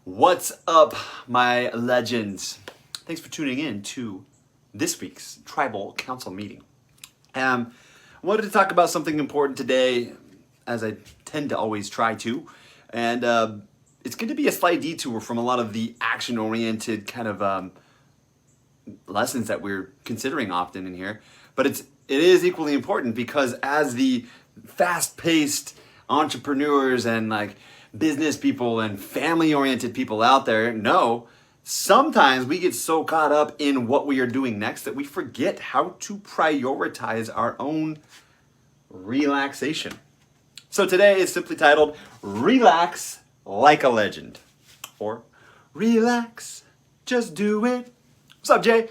What's up, my legends? Thanks for tuning in to this week's Tribal Council meeting. I wanted to talk about something important today, as I tend to always try to, and it's going to be a slight detour from a lot of the action-oriented kind of lessons that we're considering often in here, but it is equally important because as the fast-paced entrepreneurs and like business people and family-oriented people out there know, sometimes we get so caught up in what we are doing next that we forget how to prioritize our own relaxation. So today is simply titled Relax Like a Legend, or Relax, Just Do It. What's up, Jay?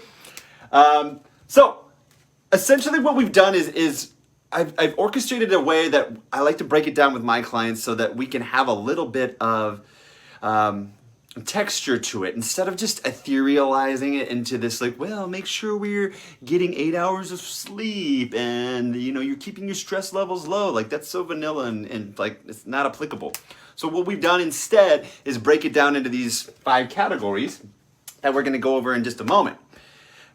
So essentially what we've done is I've orchestrated a way that I like to break it down with my clients so that we can have a little bit of texture to it instead of just etherealizing it into this like, well, make sure we're getting 8 hours of sleep and you're keeping your stress levels low. Like that's so vanilla and like it's not applicable. So what we've done instead is break it down into these 5 categories that we're going to go over in just a moment.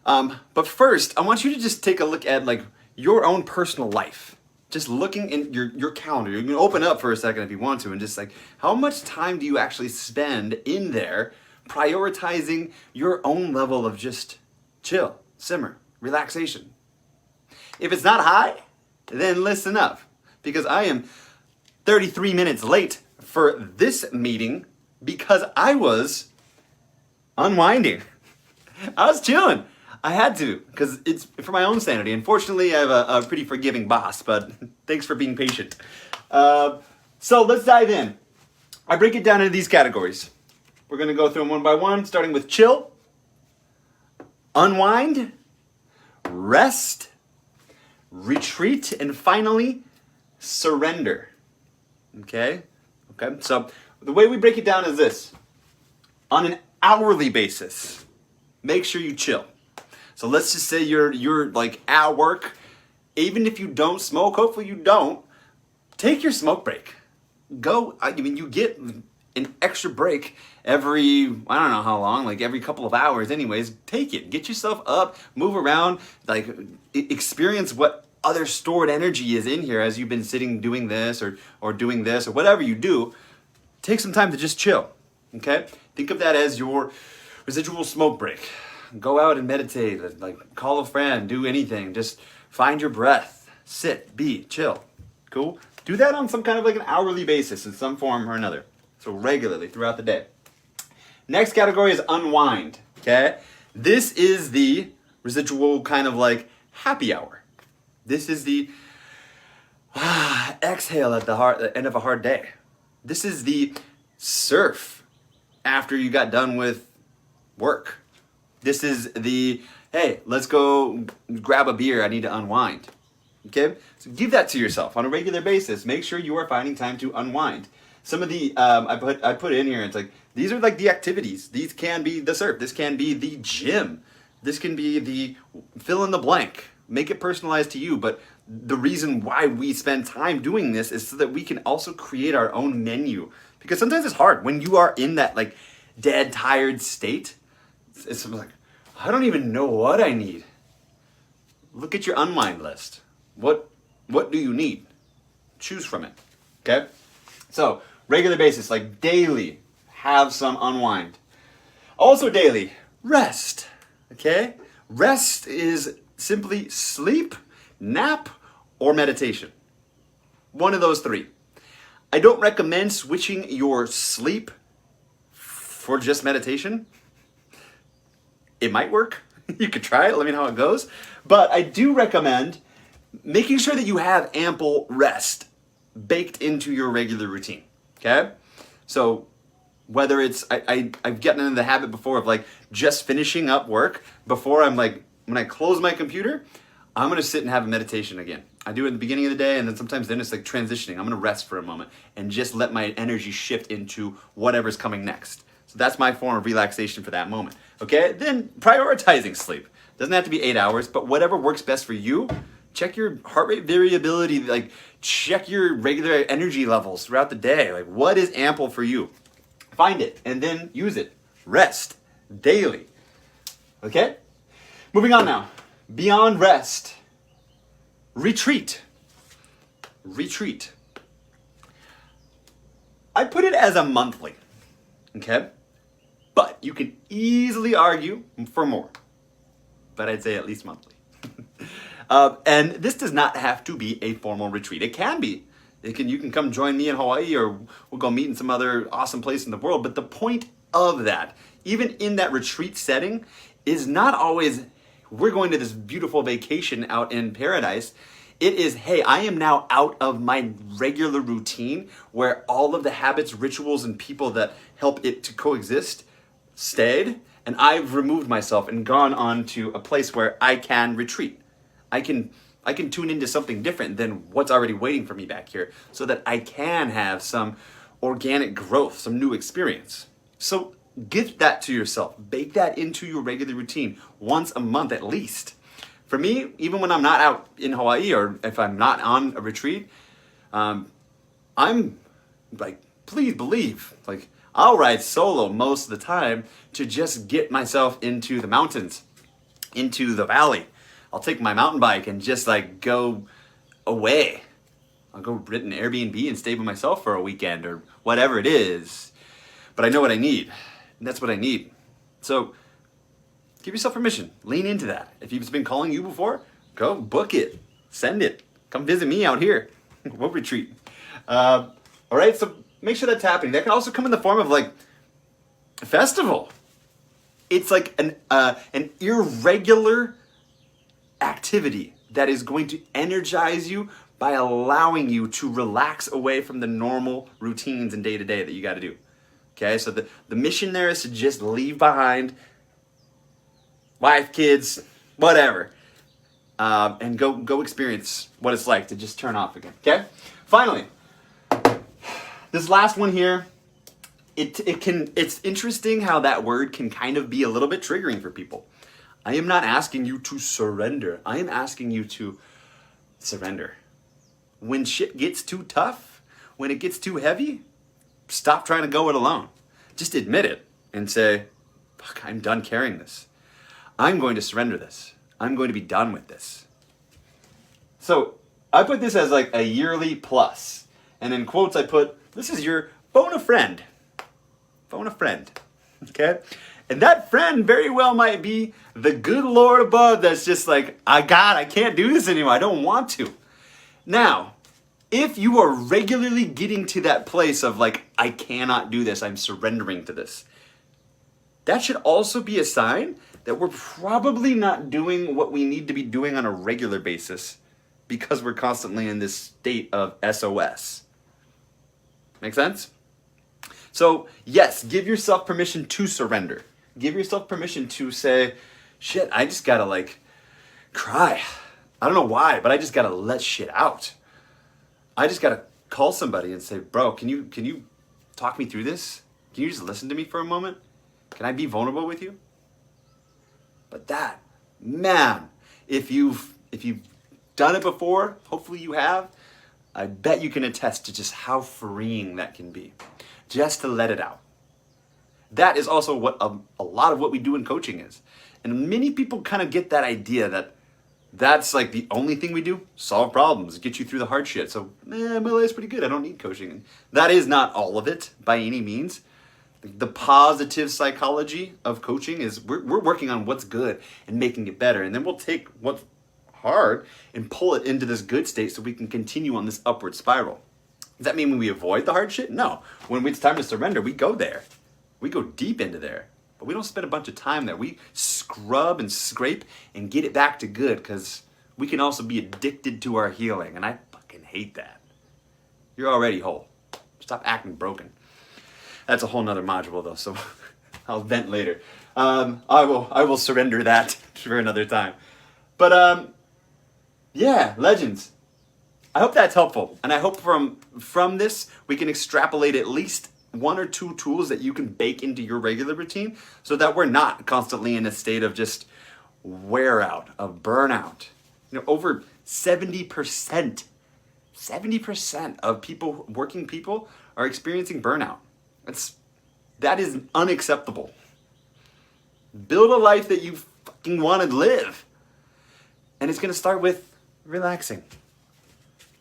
But first, I want you to just take a look at like your own personal life. Just looking in your calendar. You can open up for a second if you want to and just like, how much time do you actually spend in there prioritizing your own level of just chill, simmer, relaxation? If it's not high, then listen up, because I am 33 minutes late for this meeting because I was unwinding. I was chilling. I had to, because it's for my own sanity. Unfortunately, I have a pretty forgiving boss, but thanks for being patient. So let's dive in. I break it down into these categories. We're going to go through them one by one, starting with chill, unwind, rest, retreat, and finally, surrender. Okay? So the way we break it down is this. On an hourly basis, make sure you chill. So let's just say you're like at work. Even if you don't smoke, hopefully you don't, take your smoke break. You get an extra break every, I don't know how long, like every couple of hours anyways. Take it. Get yourself up, move around, like experience what other stored energy is in here as you've been sitting doing this or doing this or whatever you do. Take some time to just chill, okay? Think of that as your residual smoke break. Go out and meditate, like call a friend, do anything. Just find your breath, sit, be, chill. Cool? Do that on some kind of like an hourly basis in some form or another. So regularly throughout the day. Next category is unwind, okay? This is the residual kind of like happy hour. This is the exhale at the end of a hard day. This is the surf after you got done with work. This is the, hey, let's go grab a beer. I need to unwind. Okay? So give that to yourself on a regular basis. Make sure you are finding time to unwind. Some of the, I put in here, it's like, these are like the activities. These can be the surf. This can be the gym. This can be the fill in the blank. Make it personalized to you. But the reason why we spend time doing this is so that we can also create our own menu. Because sometimes it's hard when you are in that like dead, tired state. It's like, I don't even know what I need. Look at your unwind list. What do you need? Choose from it. Okay? So, regular basis, like daily, have some unwind. Also daily, rest. Okay? Rest is simply sleep, nap, or meditation. One of those 3. I don't recommend switching your sleep for just meditation. It might work. You could try it. Let me know how it goes. But I do recommend making sure that you have ample rest baked into your regular routine. Okay? So whether it's, I've gotten into the habit before of like just finishing up work before I'm like, when I close my computer, I'm going to sit and have a meditation again. I do it at the beginning of the day, and then sometimes then it's like transitioning. I'm going to rest for a moment and just let my energy shift into whatever's coming next. So that's my form of relaxation for that moment. Okay? Then prioritizing sleep. Doesn't have to be 8 hours, but whatever works best for you. Check your heart rate variability, like check your regular energy levels throughout the day. Like what is ample for you? Find it and then use it. Rest daily. Okay? Moving on now. Beyond rest. Retreat. Retreat. I put it as a monthly. Okay? But you can easily argue for more. But I'd say at least monthly. And this does not have to be a formal retreat. It can be. You can come join me in Hawaii, or we'll go meet in some other awesome place in the world. But the point of that, even in that retreat setting, is not always we're going to this beautiful vacation out in paradise. It is, hey, I am now out of my regular routine where all of the habits, rituals, and people that help it to coexist stayed, and I've removed myself and gone on to a place where I can retreat. I can tune into something different than what's already waiting for me back here so that I can have some organic growth, some new experience. So gift that to yourself. Bake that into your regular routine once a month at least. For me, even when I'm not out in Hawaii or if I'm not on a retreat, I'm like, please believe, like I'll ride solo most of the time to just get myself into the mountains, into the valley. I'll take my mountain bike and just like go away. I'll go rent an Airbnb and stay by myself for a weekend or whatever it is. But I know what I need, and that's what I need. So give yourself permission. Lean into that. If it's been calling you before, go book it. Send it. Come visit me out here. We'll retreat. All right, so make sure that's happening. That can also come in the form of like a festival. It's like an irregular activity that is going to energize you by allowing you to relax away from the normal routines and day-to-day that you got to do. Okay, so the mission there is to just leave behind wife, kids, whatever, and go experience what it's like to just turn off again. Okay, finally, this last one here, it's interesting how that word can kind of be a little bit triggering for people. I am not asking you to surrender. I am asking you to surrender. When shit gets too tough, when it gets too heavy, stop trying to go it alone. Just admit it and say, fuck, I'm done carrying this. I'm going to surrender this. I'm going to be done with this. So I put this as like a yearly plus. And in quotes I put, this is your phone a friend. Phone a friend. Okay? And that friend very well might be the good Lord above that's just like, I can't do this anymore. I don't want to. Now, if you are regularly getting to that place of like, I cannot do this, I'm surrendering to this, that should also be a sign that we're probably not doing what we need to be doing on a regular basis because we're constantly in this state of SOS. Make sense? So yes, give yourself permission to surrender. Give yourself permission to say, shit, I just gotta like cry. I don't know why, but I just gotta let shit out. I just gotta call somebody and say, bro, can you talk me through this? Can you just listen to me for a moment? Can I be vulnerable with you? But that, man, if you've done it before, hopefully you have, I bet you can attest to just how freeing that can be. Just to let it out. That is also what a lot of what we do in coaching is. And many people kind of get that idea that that's like the only thing we do, solve problems, get you through the hard shit. So, my life's pretty good. I don't need coaching. And that is not all of it by any means. The positive psychology of coaching is we're working on what's good and making it better. And then we'll take what's hard and pull it into this good state so we can continue on this upward spiral. Does that mean we avoid the hard shit? No. When it's time to surrender, we go there. We go deep into there. But we don't spend a bunch of time there. We scrub and scrape and get it back to good because we can also be addicted to our healing. And I fucking hate that. You're already whole. Stop acting broken. That's a whole nother module though, so I'll vent later. I will surrender that for another time. But yeah, legends. I hope that's helpful. And I hope from this we can extrapolate at least one or two tools that you can bake into your regular routine so that we're not constantly in a state of just wear out, of burnout. You know, over 70% of working people are experiencing burnout. It's That is unacceptable. Build a life that you fucking want to live. And it's going to start with relaxing.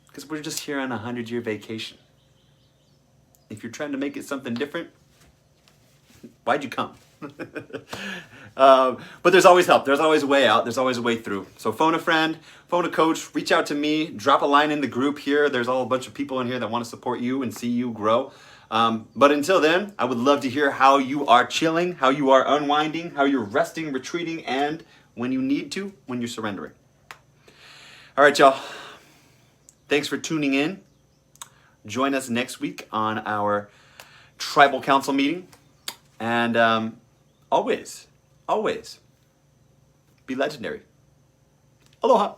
Because we're just here on a 100-year vacation. If you're trying to make it something different, why'd you come? But there's always help. There's always a way out. There's always a way through. So phone a friend, phone a coach, reach out to me, drop a line in the group here. There's all a bunch of people in here that want to support you and see you grow. But until then, I would love to hear how you are chilling, how you are unwinding, how you're resting, retreating, and when you need to, when you're surrendering. All right, y'all. Thanks for tuning in. Join us next week on our tribal council meeting. And always, always be legendary. Aloha.